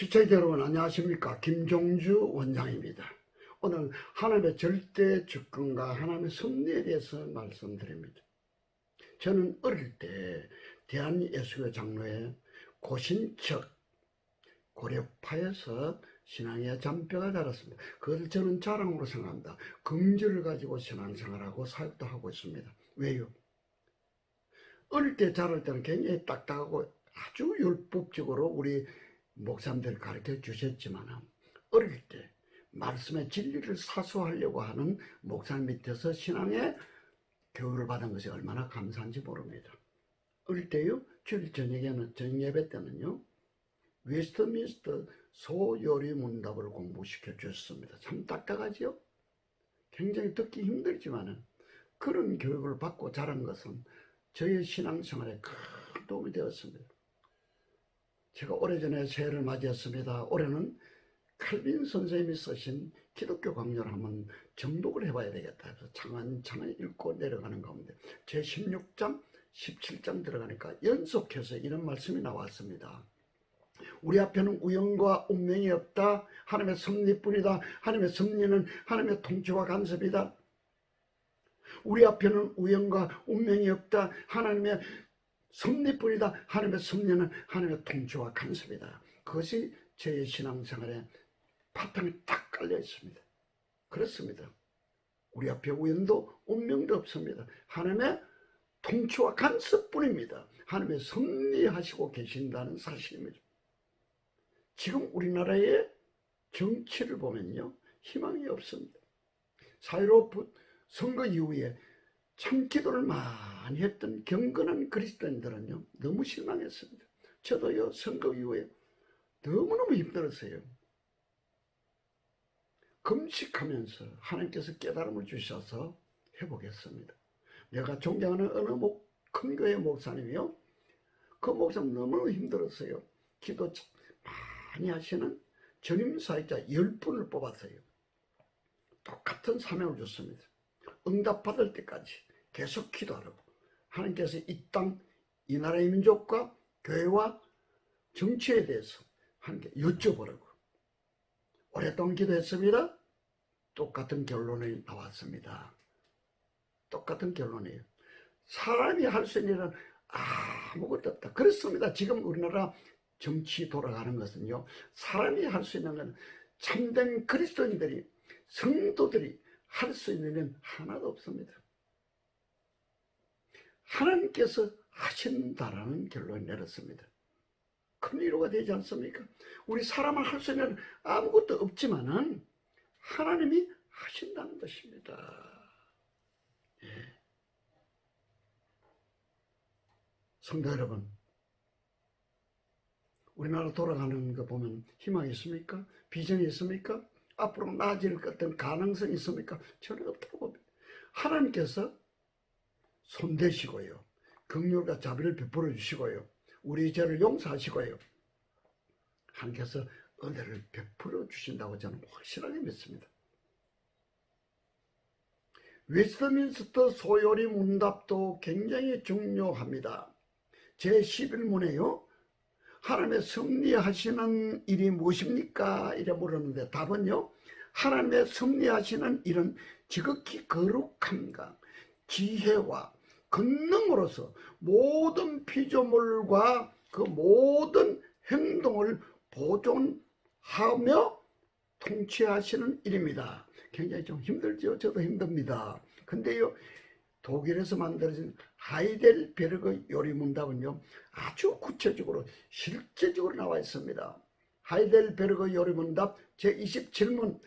시청자 여러분 안녕하십니까. 김종주 원장입니다. 오늘 하나님의 절대 주권과 하나님의 섭리에 대해서 말씀드립니다. 저는 어릴 때 대한예수교 장로의 고신척 고려파에서 신앙의 잔뼈가 자랐습니다. 그것을 저는 자랑으로 생각합니다. 긍지를 가지고 신앙생활하고 사역도 하고 있습니다. 왜요? 어릴 때 자랄 때는 굉장히 딱딱하고 아주 율법적으로 우리 목사님들 가르쳐 주셨지만 어릴 때 말씀의 진리를 사수하려고 하는 목사님 밑에서 신앙의 교육을 받은 것이 얼마나 감사한지 모릅니다. 어릴 때요, 주일 저녁에는 저녁 예배 때는요, 웨스트민스터 소요리 문답을 공부시켜 주셨습니다. 참 딱딱하지요? 굉장히 듣기 힘들지만 그런 교육을 받고 자란 것은 저의 신앙생활에 큰 도움이 되었습니다. 제가 오래전에 새해를 맞이했습니다. 올해는 칼빈 선생님이 쓰신 기독교 강요를 한번 정독을 해봐야 되겠다 해서 차근차근 읽고 내려가는 가운데 제 16장, 17장 들어가니까 연속해서 이런 말씀이 나왔습니다. 우리 앞에는 우연과 운명이 없다. 하나님의 섭리뿐이다. 하나님의 섭리는 하나님의 통치와 간섭이다. 우리 앞에는 우연과 운명이 없다. 하나님의 섭리뿐이다. 하나님의 섭리는 하나님의 통치와 간섭이다. 그것이 제 신앙생활에 바탕이 딱 깔려 있습니다. 그렇습니다. 우리 앞에 우연도 운명도 없습니다. 하나님의 통치와 간섭뿐입니다. 하나님의 섭리하시고 계신다는 사실입니다. 지금 우리나라의 정치를 보면요, 희망이 없습니다. 4.15 선거 이후에 참 기도를 많이 했던 경건한 그리스도인들은요, 너무 실망했습니다. 저도요, 선거 이후에 너무너무 힘들었어요. 금식하면서 하나님께서 깨달음을 주셔서 해보겠습니다. 내가 존경하는 어느 큰 교회 목사님이요, 그 목사님 너무 힘들었어요. 기도 많이 하시는 전임 사역자 10분을 뽑았어요. 똑같은 사명을 줬습니다. 응답받을 때까지 계속 기도하라고. 하나님께서 이 땅, 이 나라의 민족과 교회와 정치에 대해서 하나님께 여쭤보라고. 오랫동안 기도했습니다. 똑같은 결론이 나왔습니다. 똑같은 결론이에요. 사람이 할 수 있는 일은 아무것도 없다. 그렇습니다. 지금 우리나라 정치 돌아가는 것은요, 사람이 할 수 있는 건 참된 그리스도인들이, 성도들이 할 수 있는 일은 하나도 없습니다. 하나님께서 하신다라는 결론을 내렸습니다. 큰 위로가 되지 않습니까? 우리 사람은 할 수 있는 아무것도 없지만은 하나님이 하신다는 것입니다. 예. 성도 여러분, 우리나라 돌아가는 거 보면 희망이 있습니까? 비전이 있습니까? 앞으로 나아질 어떤 가능성이 있습니까? 전혀 없다고 봅니다. 하나님께서 손대시고요, 긍휼과 자비를 베풀어 주시고요, 우리 죄를 용서하시고요, 하나님께서 은혜를 베풀어 주신다고 저는 확실하게 믿습니다. 웨스트민스터 소요리 문답도 굉장히 중요합니다. 제11문에요, 하나님의 섭리하시는 일이 무엇입니까? 이래 물었는데 답은요, 하나님의 섭리하시는 일은 지극히 거룩함과 지혜와 권능으로서 모든 피조물과 그 모든 행동을 보존하며 통치하시는 일입니다. 굉장히 좀 힘들죠? 저도 힘듭니다. 근데요, 독일에서 만들어진 하이델베르그 요리문답은요, 아주 구체적으로 실제적으로 나와 있습니다. 하이델베르그 요리문답 제27문,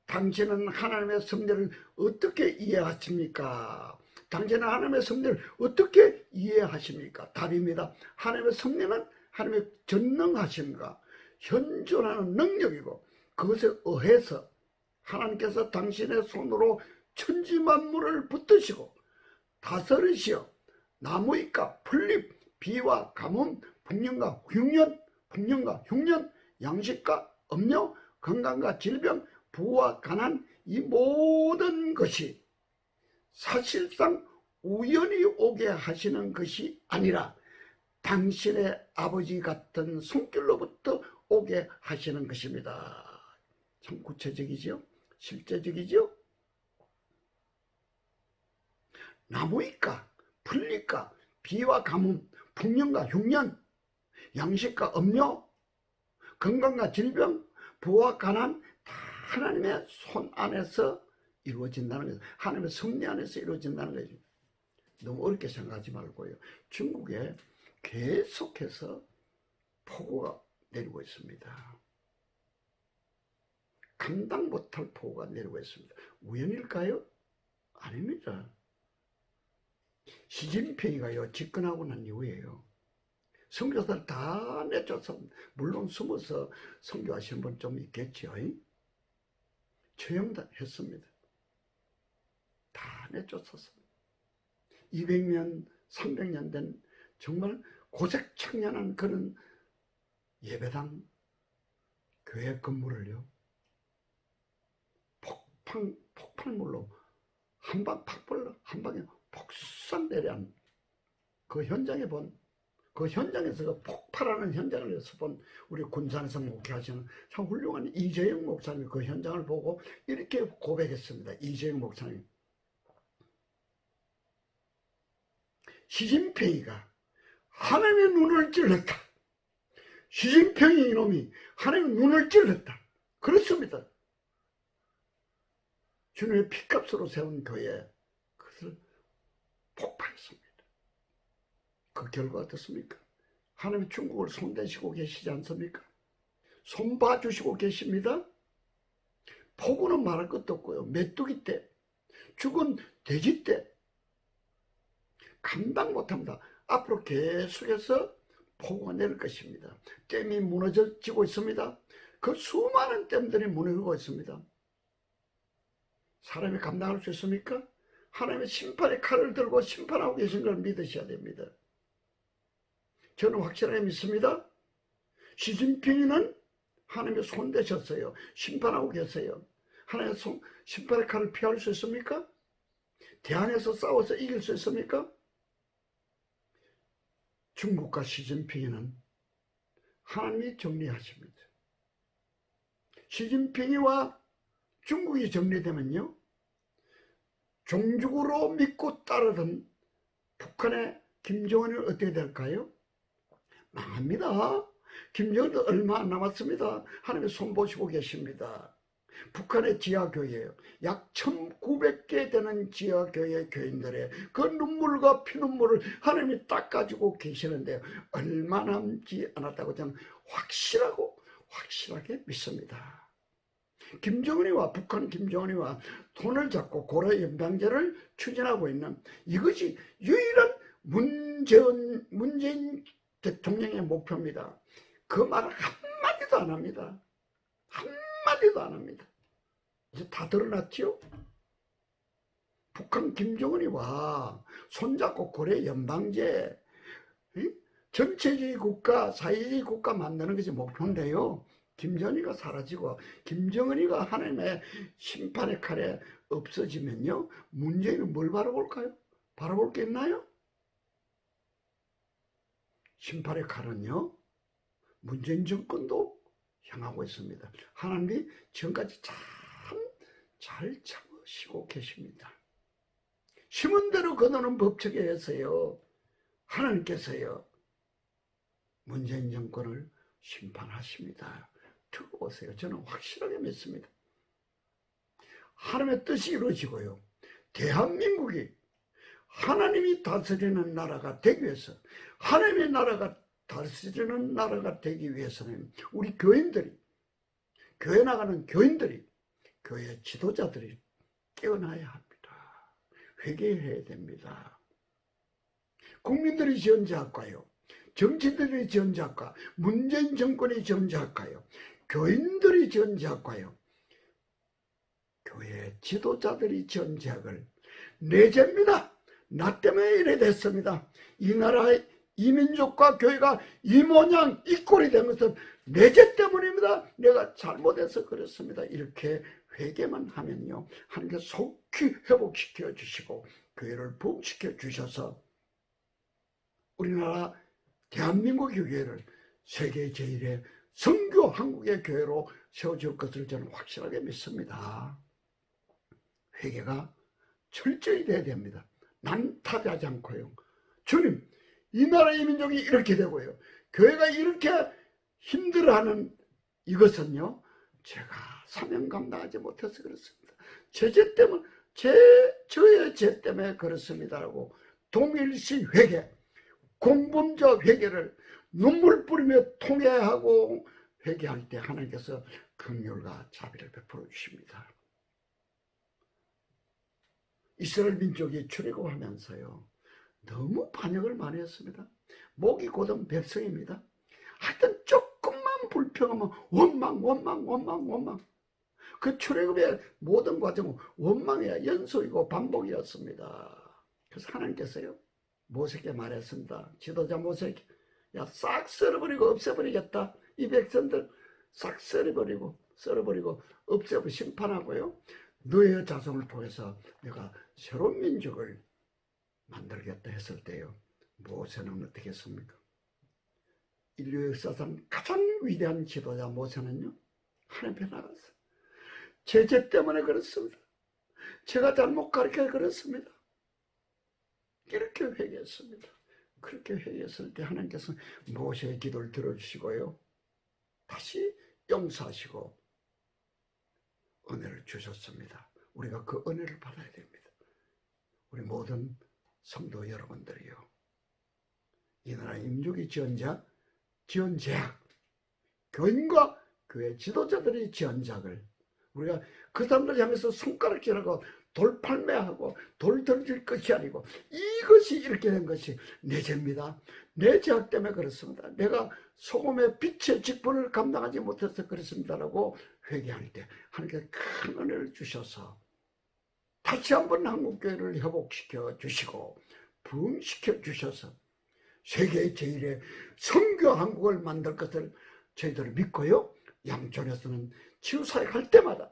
당신은 하나님의 섭리를 어떻게 이해하십니까? 당신은 하나님의 섭리를 어떻게 이해하십니까? 답입니다. 하나님의 섭리는 하나님의 전능하심과 현존하는 능력이고, 그것에 의해서 하나님께서 당신의 손으로 천지 만물을 붙드시고 다스리시어 나무잎과 풀잎, 비와 가뭄, 풍년과 흉년, 양식과 음료, 건강과 질병, 부와 가난, 이 모든 것이 사실상 우연히 오게 하시는 것이 아니라 당신의 아버지 같은 손길로부터 오게 하시는 것입니다. 참 구체적이죠? 실제적이죠? 나무이까, 풀리까, 비와 가뭄, 풍년과 흉년, 양식과 음료, 건강과 질병, 부와 가난 다 하나님의 손 안에서 이루어진다는 거죠. 하나님의 섭리 안에서 이루어진다는 거죠. 너무 어렵게 생각하지 말고요. 중국에 계속해서 폭우가 내리고 있습니다. 감당 못할 폭우가 내리고 있습니다. 우연일까요? 아닙니다. 시진핑이가요, 집권하고 난 이후에요, 선교사를 다 내쫓아서, 물론 숨어서 선교하시는 분 좀 있겠죠. 처형다 했습니다. 다 내쫓아서 200년, 300년 된 정말 고색청량한 그런 예배당 교회 건물을요, 폭발물로 한 방에 폭삭 내려한 그 현장에 그 현장에서 그 폭발하는 현장에서 본 우리 군산에서 목회하시는 참 훌륭한 이재영 목사님이 그 현장을 보고 이렇게 고백했습니다. 이재영 목사님. 시진핑이가 하나님의 눈을 찔렀다. 시진핑이 이놈이 하나님의 눈을 찔렀다. 그렇습니다. 주님의 피값으로 세운 교회, 그것을 폭발했습니다. 그 결과 어떻습니까? 하나님이 중국을 손대시고 계시지 않습니까? 손봐주시고 계십니다. 폭우는 말할 것도 없고요. 메뚜기 때, 죽은 돼지 때 감당 못합니다. 앞으로 계속해서 폭우가 내릴 것입니다. 댐이 무너지고 있습니다. 그 수많은 댐들이 무너지고 있습니다. 사람이 감당할 수 있습니까? 하나님의 심판의 칼을 들고 심판하고 계신 걸 믿으셔야 됩니다. 저는 확실하게 믿습니다. 시진핑이는 하나님의 손대셨어요. 심판하고 계세요. 하나님의 심판의 칼을 피할 수 있습니까? 대안에서 싸워서 이길 수 있습니까? 중국과 시진핑이는 하나님이 정리하십니다. 시진핑이와 중국이 정리되면요, 종족으로 믿고 따르던 북한의 김정은이 어떻게 될까요? 망합니다. 김정은도 얼마 안 남았습니다. 하나님이 손보시고 계십니다. 북한의 지하교회예요. 약 1900개 되는 지하교회 교인들의 그 눈물과 피눈물을 하나님이 닦아주고 계시는데 얼마 남지 않았다고 저는 확실하게 믿습니다. 김정은이와 북한 김정은이와 손을 잡고 고려 연방제를 추진하고 있는 이것이 유일한 문재인 대통령의 목표입니다. 그 말을 한마디도 안 합니다. 한마디도 안 합니다. 이제 다 드러났죠? 북한 김정은이와 손잡고 고려 연방제, 전체주의 국가, 사회주의 국가 만드는 것이 목표인데요, 김정은이가 사라지고 김정은이가 하나님의 심판의 칼에 없어지면요, 문재인은 뭘 바라볼까요? 바라볼 게 있나요? 심판의 칼은요, 문재인 정권도 향하고 있습니다. 하나님이 지금까지 잘 참으시고 계십니다. 심은 대로 거두는 법칙에 의해서요, 하나님께서요, 문재인 정권을 심판하십니다. 두고 보세요. 저는 확실하게 믿습니다. 하나님의 뜻이 이루어지고요, 대한민국이 하나님이 다스리는 나라가 되기 위해서, 하나님의 나라가 다스리는 나라가 되기 위해서는 우리 교인들이, 교회 나가는 교인들이, 교회 지도자들이 깨어나야 합니다. 회개해야 됩니다. 국민들이 지원자할까요? 정치들이 지원자할까? 문재인 정권이 지원자할까요? 교인들이 지원자할까요? 교회 지도자들이 지원자학을 내 죄입니다. 나 때문에 이래 됐습니다. 이 나라의 이 민족과 교회가 이 모양 이 꼴이 된 것은 내 죄 때문입니다. 내가 잘못해서 그렇습니다. 이렇게 회개만 하면요, 하나님께서 속히 회복시켜 주시고 교회를 부흥시켜 주셔서 우리나라 대한민국 교회를 세계 제1의 선교 한국의 교회로 세워질 것을 저는 확실하게 믿습니다. 회개가 철저히 돼야 됩니다. 난타하지 않고요. 주님, 이 나라의 민족이 이렇게 되고요, 교회가 이렇게 힘들어하는 이것은요, 제가 사명 감당하지 못해서 그렇습니다. 제 죄 때문에, 저의 죄 때문에 그렇습니다라고 동일시 회개, 공범적 회개를 눈물 뿌리며 통회하고 회개할 때 하나님께서 긍휼과 자비를 베풀어 주십니다. 이스라엘 민족이 출애굽하면서요, 너무 반역을 많이 했습니다. 목이 곧은 백성입니다. 하여튼 조금만 불평하면 원망. 그 출애굽의 모든 과정은 원망의 연속이고 반복이었습니다. 그래서 하나님께서요, 모세에게 말했습니다. 지도자 모세에게, 야, 싹 썰어버리고 없애버리겠다. 이 백성들 싹 썰어버리고 없애버리고 심판하고요, 너의 자손을 통해서 내가 새로운 민족을 만들겠다 했을 때요, 모세는 어떻게 했습니까? 인류 역사상 가장 위대한 지도자 모세는요, 하나님 앞에 나갔어요. 제 죄 때문에 그렇습니다. 제가 잘못 가르쳐 그렇습니다. 이렇게 회개했습니다. 그렇게 회개했을 때 하나님께서 모세의 기도를 들어주시고요, 다시 용서하시고 은혜를 주셨습니다. 우리가 그 은혜를 받아야 됩니다. 우리 모든 성도 여러분들이요, 이 나라 민족이 지은 죄악, 교인과 교회 지도자들이 지은 죄악을 우리가 그 사람들 향해서 손가락질하고 돌팔매하고 돌 던질 것이 아니고, 이것이 이렇게 된 것이 내 죄입니다. 내 죄악 때문에 그렇습니다. 내가 소금의 빛의 직분을 감당하지 못해서 그렇습니다라고 회개할 때 하나님께서 큰 은혜를 주셔서 다시 한번 한국교회를 회복시켜 주시고 부흥시켜 주셔서 세계 제1의 선교 한국을 만들 것을 저희들을 믿고요, 양촌에서는 치유사역 할 때마다,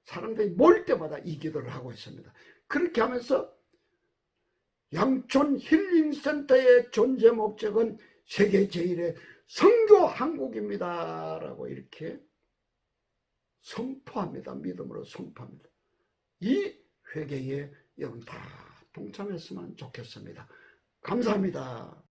사람들이 모일 때마다 이 기도를 하고 있습니다. 그렇게 하면서 양촌 힐링센터의 존재 목적은 세계 제1의 선교 한국입니다 라고 이렇게 선포합니다. 믿음으로 선포합니다. 이 회개에 여러분 다 동참했으면 좋겠습니다. 감사합니다.